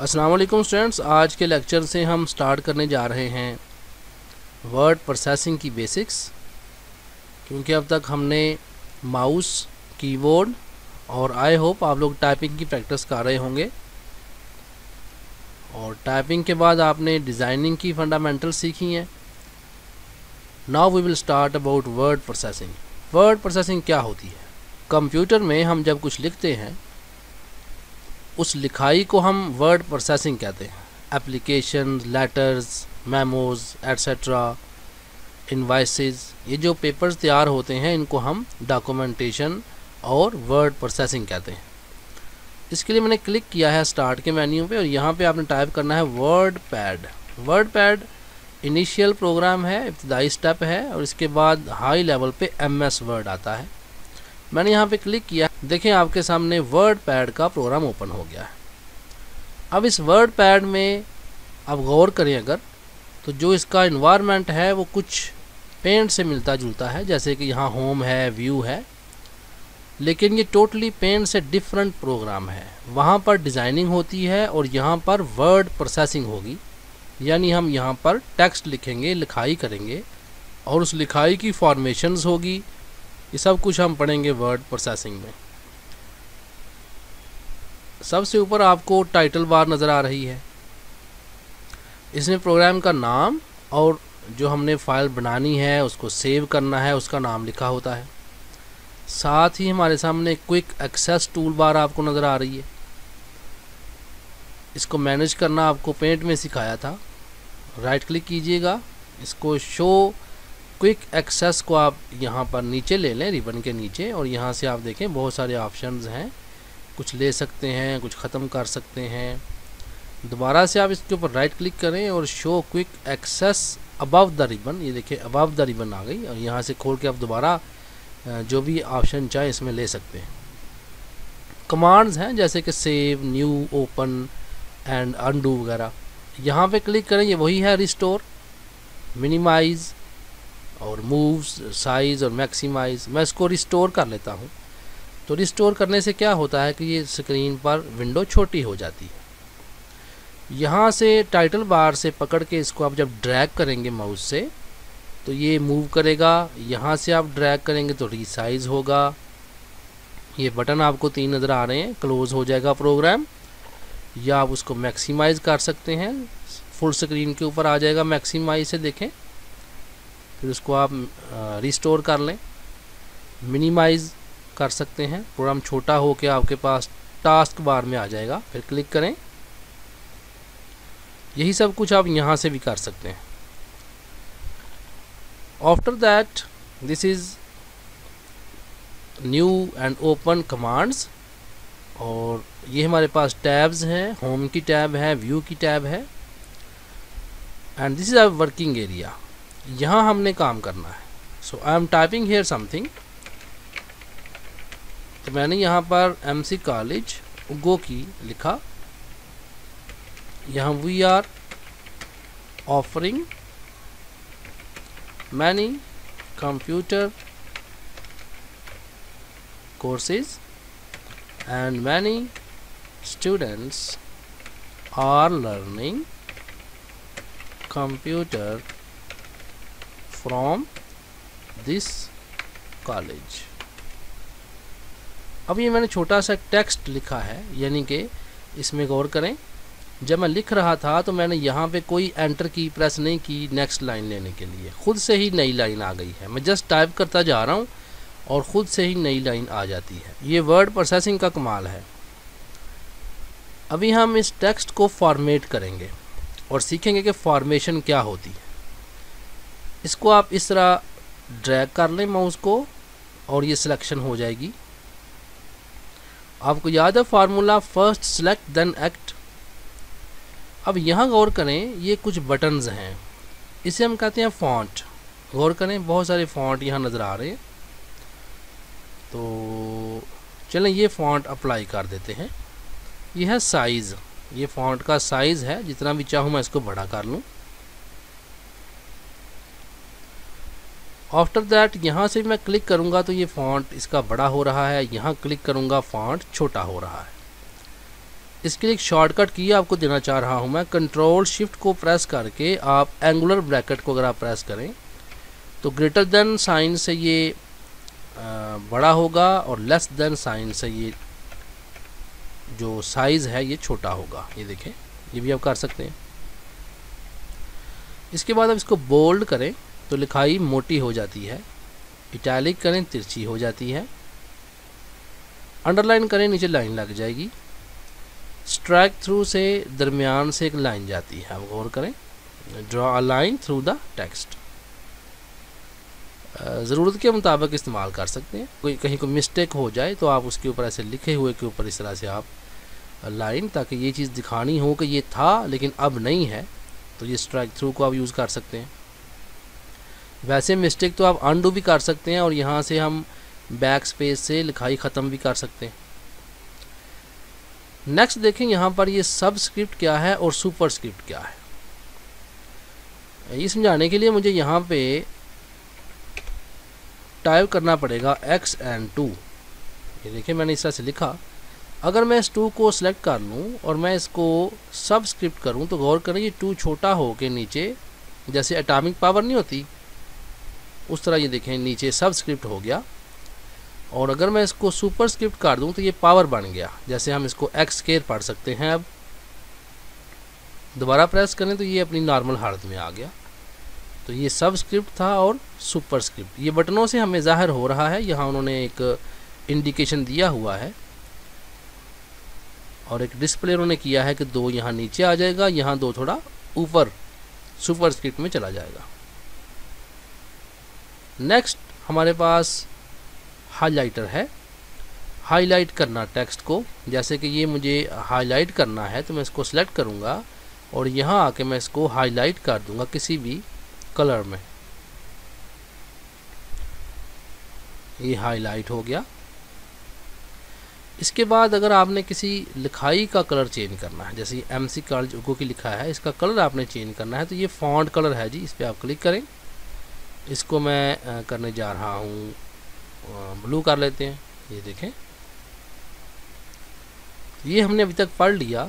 अस्सलाम वालेकुम स्टूडेंट्स, आज के लेक्चर से हम स्टार्ट करने जा रहे हैं वर्ड प्रोसेसिंग की बेसिक्स। क्योंकि अब तक हमने माउस, कीबोर्ड और आई होप आप लोग टाइपिंग की प्रैक्टिस कर रहे होंगे, और टाइपिंग के बाद आपने डिज़ाइनिंग की फंडामेंटल सीखी हैं। Now we will start about word processing. Word processing क्या होती है? कंप्यूटर में हम जब कुछ लिखते हैं उस लिखाई को हम वर्ड प्रोसेसिंग कहते हैं। Application, letters, memos etcetera, invoices, ये जो पेपर्स तैयार होते हैं इनको हम डॉक्यूमेंटेशन और वर्ड प्रोसेसिंग कहते हैं। इसके लिए मैंने क्लिक किया है स्टार्ट के मेन्यू पे, और यहाँ पे आपने टाइप करना है WordPad. WordPad initial program है, इब्तदाई स्टेप है, और इसके बाद हाई लेवल पे MS वर्ड आता है। मैंने यहाँ पे क्लिक किया, देखें आपके सामने वर्ड पैड का प्रोग्राम ओपन हो गया है। अब इस वर्ड पैड में आप गौर करें अगर, तो जो इसका इन्वायरमेंट है वो कुछ पेंट से मिलता जुलता है। जैसे कि यहाँ होम है, व्यू है, लेकिन ये टोटली पेंट से डिफरेंट प्रोग्राम है। वहाँ पर डिज़ाइनिंग होती है और यहाँ पर वर्ड प्रोसेसिंग होगी, यानी हम यहाँ पर टेक्स्ट लिखेंगे, लिखाई करेंगे, और उस लिखाई की फॉर्मेशंस होगी। ये सब कुछ हम पढ़ेंगे वर्ड प्रोसेसिंग में। सबसे ऊपर आपको टाइटल बार नज़र आ रही है, इसमें प्रोग्राम का नाम और जो हमने फ़ाइल बनानी है उसको सेव करना है उसका नाम लिखा होता है। साथ ही हमारे सामने क्विक एक्सेस टूल बार आपको नज़र आ रही है। इसको मैनेज करना आपको पेंट में सिखाया था। राइट क्लिक कीजिएगा, इसको शो क्विक एक्सेस को आप यहाँ पर नीचे ले लें, रिबन के नीचे, और यहाँ से आप देखें बहुत सारे ऑप्शंस हैं। कुछ ले सकते हैं, कुछ ख़त्म कर सकते हैं। दोबारा से आप इसके ऊपर राइट क्लिक करें और show quick access above the ribbon, ये देखिए अबव द रिबन आ गई, और यहाँ से खोल के आप दोबारा जो भी ऑप्शन चाहे इसमें ले सकते हैं। कमांड्स हैं जैसे कि save, new, open and undo वगैरह। यहाँ पे क्लिक करें, ये वही है रिस्टोर, मिनिमाइज और मूव, साइज़ और मैक्सिमाइज़। मैं इसको रिस्टोर कर लेता हूँ। तो रिस्टोर करने से क्या होता है कि ये स्क्रीन पर विंडो छोटी हो जाती है। यहाँ से टाइटल बार से पकड़ के इसको आप जब ड्रैग करेंगे माउस से तो ये मूव करेगा। यहाँ से आप ड्रैग करेंगे तो रीसाइज़ होगा। ये बटन आपको 3 नज़र आ रहे हैं, क्लोज़ हो जाएगा प्रोग्राम, या आप उसको मैक्सिमाइज़ कर सकते हैं, फुल स्क्रीन के ऊपर आ जाएगा मैक्सिमाइज़ से, देखें। फिर उसको आप रिस्टोर कर लें, मिनिमाइज़ कर सकते हैं, प्रोग्राम छोटा हो के आपके पास टास्क बार में आ जाएगा। फिर क्लिक करें। यही सब कुछ आप यहाँ से भी कर सकते हैं। After that this is new and open commands, और ये हमारे पास टैब्स हैं। होम की टैब है, व्यू की टैब है, and this is our working area. यहाँ हमने काम करना है। So I am typing here something. तो मैंने यहाँ पर MC कॉलेज उगो की लिखा। यहाँ we are offering many computer courses and many students are learning computer from this college। अब ये मैंने छोटा सा टेक्स्ट लिखा है, यानी कि इसमें गौर करें, जब मैं लिख रहा था तो मैंने यहाँ पे कोई एंटर की प्रेस नहीं की नेक्स्ट लाइन लेने के लिए, खुद से ही नई लाइन आ गई है। मैं जस्ट टाइप करता जा रहा हूँ और ख़ुद से ही नई लाइन आ जाती है। ये वर्ड प्रोसेसिंग का कमाल है। अभी हम इस टेक्स्ट को फॉर्मेट करेंगे और सीखेंगे कि फॉर्मेशन क्या होती है। इसको आप इस तरह ड्रैग कर लें माउस को, और ये सिलेक्शन हो जाएगी। आपको याद है formula, first select then act. अब यहाँ गौर करें, ये कुछ बटन्स हैं, इसे हम कहते हैं फॉन्ट। गौर करें, बहुत सारे फॉन्ट यहाँ नज़र आ रहे हैं। तो चलें ये फ़ॉन्ट अप्लाई कर देते हैं। ये है साइज़, ये फ़ॉन्ट का साइज़ है, जितना भी चाहूँ मैं इसको बड़ा कर लूँ। आफ्टर दैट यहाँ से मैं क्लिक करूँगा तो ये फ़ॉन्ट इसका बड़ा हो रहा है, यहाँ क्लिक करूँगा फ़ॉन्ट छोटा हो रहा है। इसके लिए एक शॉर्टकट की आपको देना चाह रहा हूँ मैं। कंट्रोल शिफ्ट को प्रेस करके आप एंगुलर ब्रैकेट को अगर आप प्रेस करें तो ग्रेटर देन साइन से ये बड़ा होगा और लेस देन साइन से ये जो साइज़ है ये छोटा होगा। ये देखें, ये भी आप कर सकते हैं। इसके बाद आप इसको बोल्ड करें तो लिखाई मोटी हो जाती है, इटैलिक करें तिरछी हो जाती है, अंडरलाइन करें नीचे लाइन लग जाएगी, स्ट्राइक थ्रू से दरमियान से एक लाइन जाती है, आप गौर करें, draw a line through the text. ज़रूरत के मुताबिक इस्तेमाल कर सकते हैं। कोई कहीं कोई मिस्टेक हो जाए तो आप उसके ऊपर ऐसे लिखे हुए के ऊपर इस तरह से आप लाइन, ताकि ये चीज़ दिखानी हो कि ये था लेकिन अब नहीं है, तो ये स्ट्राइक थ्रू को आप यूज़ कर सकते हैं। वैसे मिस्टेक तो आप अनडू भी कर सकते हैं और यहाँ से हम बैक स्पेस से लिखाई ख़त्म भी कर सकते हैं। नेक्स्ट देखें यहाँ पर ये सबस्क्रिप्ट क्या है और सुपरस्क्रिप्ट क्या है। ये समझाने के लिए मुझे यहाँ पे टाइप करना पड़ेगा x and 2। ये देखिए मैंने इस तरह से लिखा। अगर मैं इस 2 को सिलेक्ट कर लूँ और मैं इसको सबस्क्रिप्ट करूँ तो गौर करें ये 2 छोटा हो के नीचे जैसे एटॉमिक पावर नहीं होती उस तरह ये देखें नीचे सबस्क्रिप्ट हो गया। और अगर मैं इसको सुपरस्क्रिप्ट कर दूँ तो ये पावर बन गया। जैसे हम इसको x स्क्वायर पढ़ सकते हैं। अब दोबारा प्रेस करें तो ये अपनी नॉर्मल हालत में आ गया। तो ये सबस्क्रिप्ट था और सुपरस्क्रिप्ट ये बटनों से हमें ज़ाहिर हो रहा है। यहाँ उन्होंने एक इंडिकेशन दिया हुआ है और एक डिस्प्ले उन्होंने किया है कि 2 यहाँ नीचे आ जाएगा, यहाँ 2 थोड़ा ऊपर सुपरस्क्रिप्ट में चला जाएगा। नेक्स्ट हमारे पास हाइलाइटर है। हाईलाइट करना टेक्स्ट को, जैसे कि ये मुझे हाईलाइट करना है तो मैं इसको सिलेक्ट करूँगा और यहाँ आके मैं इसको हाईलाइट कर दूँगा किसी भी कलर में। ये हाईलाइट हो गया। इसके बाद अगर आपने किसी लिखाई का कलर चेंज करना है, जैसे MC कॉलेज उगो की लिखा है, इसका कलर आपने चेंज करना है तो ये फॉन्ट कलर है जी, इस पर आप क्लिक करें। इसको मैं करने जा रहा हूँ ब्लू कर लेते हैं। ये देखें, ये हमने अभी तक पढ़ लिया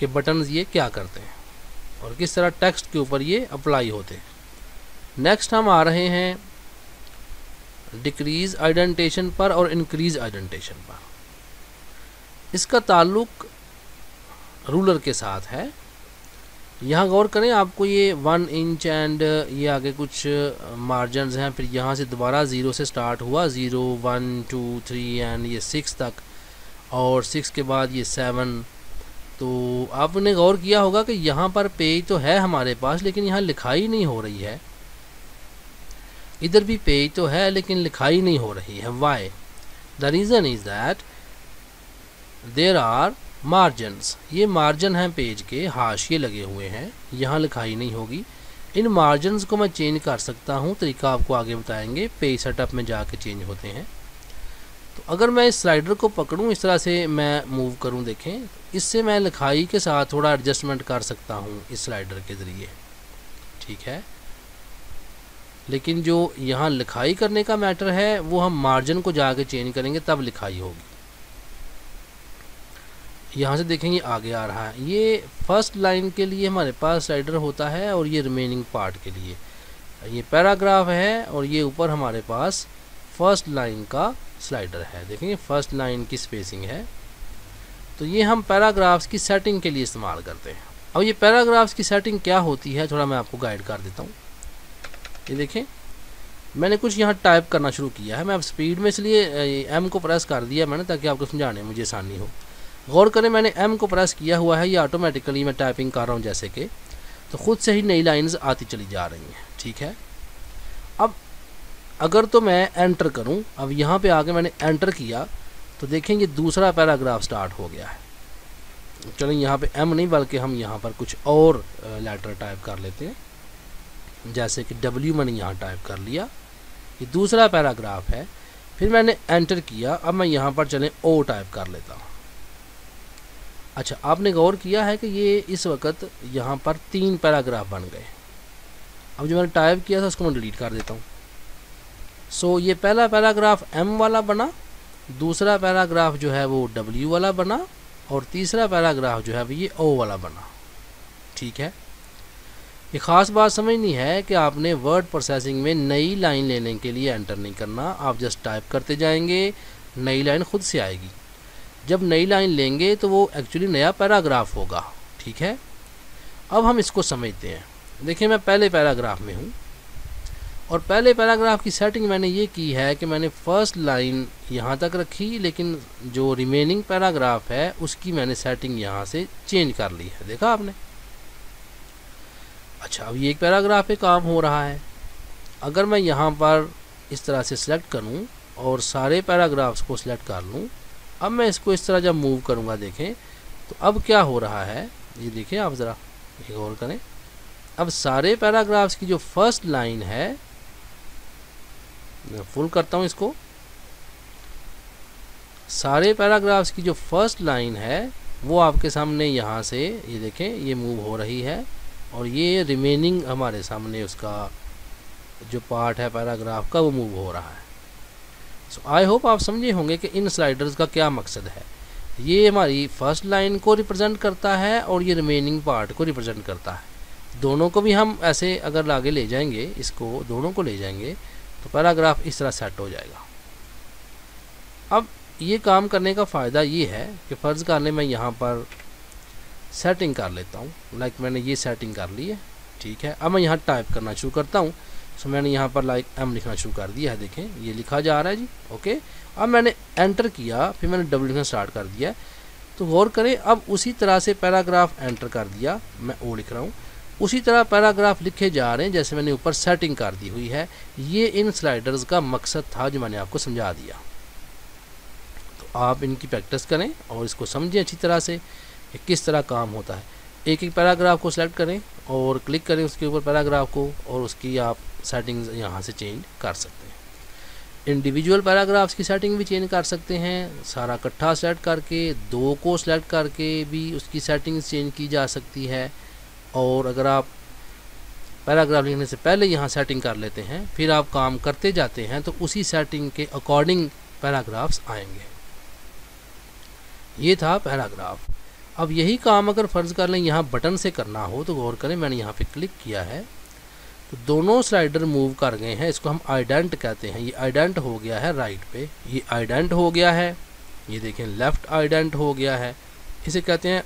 कि बटन्स ये क्या करते हैं और किस तरह टेक्स्ट के ऊपर ये अप्लाई होते हैं। नेक्स्ट हम आ रहे हैं डिक्रीज आइडेंटेशन पर और इंक्रीज आइडेंटेशन पर। इसका ताल्लुक रूलर के साथ है। यहाँ गौर करें, आपको ये 1 इंच एंड ये आगे कुछ मार्जिनस हैं, फिर यहाँ से दोबारा 0 से स्टार्ट हुआ, 0 1 2 3 एंड ये 6 तक, और 6 के बाद ये 7। तो आपने गौर किया होगा कि यहाँ पर पेज तो है हमारे पास लेकिन यहाँ लिखाई नहीं हो रही है। इधर भी पेज तो है लेकिन लिखाई नहीं हो रही है। Why? The reason is that there are margins. ये मार्जिन हैं पेज के, हाशिए लगे हुए हैं, यहाँ लिखाई नहीं होगी। इन मार्जिनस को मैं चेंज कर सकता हूँ, तरीका आपको आगे बताएंगे, पेज सेटअप में जाके चेंज होते हैं। तो अगर मैं इस स्लाइडर को पकड़ूँ, इस तरह से मैं मूव करूँ, देखें, इससे मैं लिखाई के साथ थोड़ा एडजस्टमेंट कर सकता हूँ इस स्लाइडर के ज़रिए, ठीक है। लेकिन जो यहाँ लिखाई करने का मैटर है वो हम मार्जिन को जाके चेंज करेंगे तब लिखाई होगी। यहाँ से देखेंगे आगे आ रहा है। ये फर्स्ट लाइन के लिए हमारे पास स्लाइडर होता है और ये रिमेनिंग पार्ट के लिए ये पैराग्राफ है, और ये ऊपर हमारे पास फर्स्ट लाइन का स्लाइडर है। देखेंगे फर्स्ट लाइन की स्पेसिंग है। तो ये हम पैराग्राफ्स की सेटिंग के लिए इस्तेमाल करते हैं। अब ये पैराग्राफ्स की सेटिंग क्या होती है थोड़ा मैं आपको गाइड कर देता हूँ। ये देखें, मैंने कुछ यहाँ टाइप करना शुरू किया है। मैं अब स्पीड में इसलिए M को प्रेस कर दिया मैंने, ताकि आपको समझाने में मुझे आसानी हो। गौर करें, मैंने M को प्रेस किया हुआ है, ये ऑटोमेटिकली मैं टाइपिंग कर रहा हूँ जैसे कि, तो ख़ुद से ही नई लाइंस आती चली जा रही हैं, ठीक है। अब अगर तो मैं एंटर करूँ, अब यहाँ पे आके मैंने एंटर किया तो देखेंगे दूसरा पैराग्राफ स्टार्ट हो गया है। चलें, यहाँ पे M नहीं बल्कि हम यहाँ पर कुछ और लेटर टाइप कर लेते हैं, जैसे कि W मैंने यहाँ टाइप कर लिया। ये दूसरा पैराग्राफ है। फिर मैंने एंटर किया, अब मैं यहाँ पर चलें O टाइप कर लेता हूँ। अच्छा, आपने गौर किया है कि ये इस वक्त यहाँ पर 3 पैराग्राफ बन गए। अब जो मैंने टाइप किया था उसको मैं डिलीट कर देता हूँ। सो ये पहला पैराग्राफ M वाला बना, दूसरा पैराग्राफ जो है वो W वाला बना, और तीसरा पैराग्राफ जो है ये ओ वाला बना। ठीक है, ये ख़ास बात समझनी है कि आपने वर्ड प्रोसेसिंग में नई लाइन लेने के लिए एंटर नहीं करना, आप जस्ट टाइप करते जाएंगे, नई लाइन खुद से आएगी। जब नई लाइन लेंगे तो वो एक्चुअली नया पैराग्राफ होगा। ठीक है, अब हम इसको समझते हैं। देखिए मैं पहले पैराग्राफ में हूँ और पहले पैराग्राफ की सेटिंग मैंने ये की है कि मैंने फर्स्ट लाइन यहाँ तक रखी, लेकिन जो रिमेनिंग पैराग्राफ है उसकी मैंने सेटिंग यहाँ से चेंज कर ली है। देखा आपने? अच्छा, अब ये एक पैराग्राफ पे काम हो रहा है। अगर मैं यहाँ पर इस तरह से सिलेक्ट करूँ और सारे पैराग्राफ्स को सिलेक्ट कर लूँ, अब मैं इसको इस तरह जब मूव करूँगा देखें तो अब क्या हो रहा है ये देखें आप ज़रा एक और करें। अब सारे पैराग्राफ्स की जो फर्स्ट लाइन है, मैं फुल करता हूँ इसको, सारे पैराग्राफ्स की जो फर्स्ट लाइन है वो आपके सामने यहाँ से ये देखें ये मूव हो रही है और ये रिमेनिंग हमारे सामने उसका जो पार्ट है पैराग्राफ का वो मूव हो रहा है। सो आई होप आप समझे होंगे कि इन स्लाइडर्स का क्या मकसद है। ये हमारी फर्स्ट लाइन को रिप्रेजेंट करता है और ये रिमेनिंग पार्ट को रिप्रेजेंट करता है। दोनों को भी हम ऐसे अगर आगे ले जाएंगे, इसको दोनों को ले जाएंगे तो पैराग्राफ इस तरह सेट हो जाएगा। अब ये काम करने का फ़ायदा ये है कि फ़र्ज़ कर लें मैं यहाँ पर सेटिंग कर लेता हूँ, लाइक मैंने ये सेटिंग कर ली है। ठीक है, अब मैं यहाँ टाइप करना शुरू करता हूँ। सो मैंने यहाँ पर लाइक एम लिखना शुरू कर दिया है, देखें ये लिखा जा रहा है जी। ओके, अब मैंने एंटर किया, फिर मैंने डबल लिखना स्टार्ट कर दिया। तो गौर करें, अब उसी तरह से पैराग्राफ एंटर कर दिया, मैं ओ लिख रहा हूँ, उसी तरह पैराग्राफ लिखे जा रहे हैं जैसे मैंने ऊपर सेटिंग कर दी हुई है। ये इन स्लाइडर्स का मकसद था जो मैंने आपको समझा दिया। तो आप इनकी प्रैक्टिस करें और इसको समझें अच्छी तरह से कि किस तरह काम होता है। एक एक पैराग्राफ को सिलेक्ट करें और क्लिक करें उसके ऊपर पैराग्राफ को और उसकी आप सेटिंग्स यहाँ से चेंज कर सकते हैं। इंडिविजुअल पैराग्राफ्स की सेटिंग भी चेंज कर सकते हैं, सारा इकट्ठा सेलेक्ट करके, दो को सिलेक्ट करके भी उसकी सेटिंग्स चेंज की जा सकती है। और अगर आप पैराग्राफ लिखने से पहले यहाँ सेटिंग कर लेते हैं, फिर आप काम करते जाते हैं तो उसी सेटिंग के अकॉर्डिंग पैराग्राफ्स आएंगे। ये था पैराग्राफ। अब यही काम अगर फ़र्ज़ कर लें यहाँ बटन से करना हो तो गौर करें, मैंने यहाँ पे क्लिक किया है तो दोनों स्लाइडर मूव कर गए हैं। इसको हम आइडेंट कहते हैं। ये आइडेंट हो गया है राइट पे, ये आइडेंट हो गया है, ये देखें लेफ़्ट आइडेंट हो गया है। इसे कहते हैं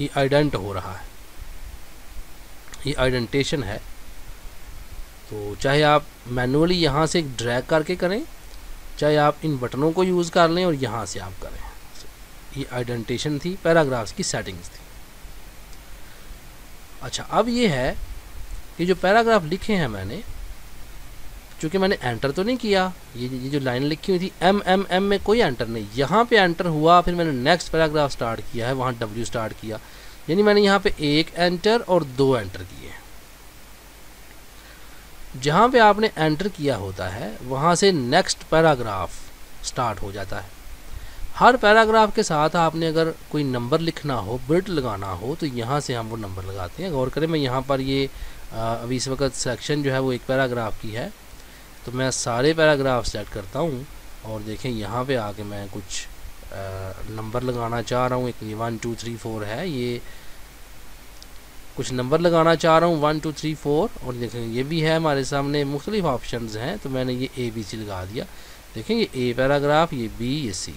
ये आइडेंट हो रहा है, ये आइडेंटेशन है। तो चाहे आप मैनुअली यहाँ से ड्रैग करके करें, चाहे आप इन बटनों को यूज़ कर लें और यहाँ से आप करें। ये आइडेंटेशन थी, पैराग्राफ्स की सेटिंग्स थी। अच्छा, अब ये है कि जो पैराग्राफ लिखे हैं मैंने, चूँकि मैंने एंटर तो नहीं किया, ये जो लाइन लिखी हुई थी एम में कोई एंटर नहीं, यहाँ पे एंटर हुआ, फिर मैंने नेक्स्ट पैराग्राफ स्टार्ट किया है, वहाँ डब्ल्यू स्टार्ट किया, यानी मैंने यहाँ पे एक एंटर और दो एंटर किए। जहाँ पे आपने एंटर किया होता है वहाँ से नेक्स्ट पैराग्राफ स्टार्ट हो जाता है। हर पैराग्राफ के साथ आपने अगर कोई नंबर लिखना हो, बिट लगाना हो, तो यहाँ से हम वो नंबर लगाते हैं। गौर करें, मैं यहाँ पर ये अभी इस वक्त सेक्शन जो है वो एक पैराग्राफ की है, तो मैं सारे पैराग्राफ सेलेक्ट करता हूँ और देखें यहाँ पे आके मैं कुछ नंबर लगाना चाह रहा हूँ। एक 1 2 3 4 है, ये कुछ नंबर लगाना चाह रहा हूँ 1 2 3 4, और देखें ये भी है हमारे सामने मुख्तलिफ ऑप्शंस हैं, तो मैंने ये ABC लगा दिया। देखें ये A पैराग्राफ, ये B, ये C।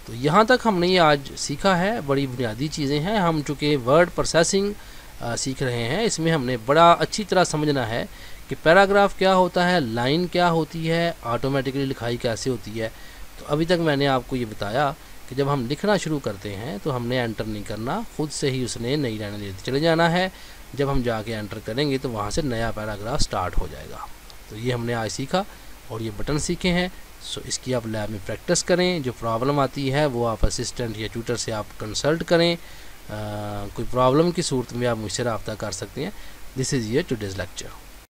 तो यहाँ तक हमने ये आज सीखा है, बड़ी बुनियादी चीज़ें हैं। हम चूँकि वर्ड प्रोसेसिंग सीख रहे हैं, इसमें हमने बड़ा अच्छी तरह समझना है कि पैराग्राफ क्या होता है, लाइन क्या होती है, ऑटोमेटिकली लिखाई कैसे होती है। तो अभी तक मैंने आपको ये बताया कि जब हम लिखना शुरू करते हैं तो हमने एंटर नहीं करना, खुद से ही उसने नई लाइनें लेते चले जाना है। जब हम जाके एंटर करेंगे तो वहाँ से नया पैराग्राफ स्टार्ट हो जाएगा। तो ये हमने आज सीखा और ये बटन सीखे हैं। सो इसकी आप लैब में प्रैक्टिस करें। जो प्रॉब्लम आती है वो आप असिस्टेंट या ट्यूटर से आप कंसल्ट करें। कोई प्रॉब्लम की सूरत में आप मुझसे रब्ता कर सकते हैं। This is your today's lecture.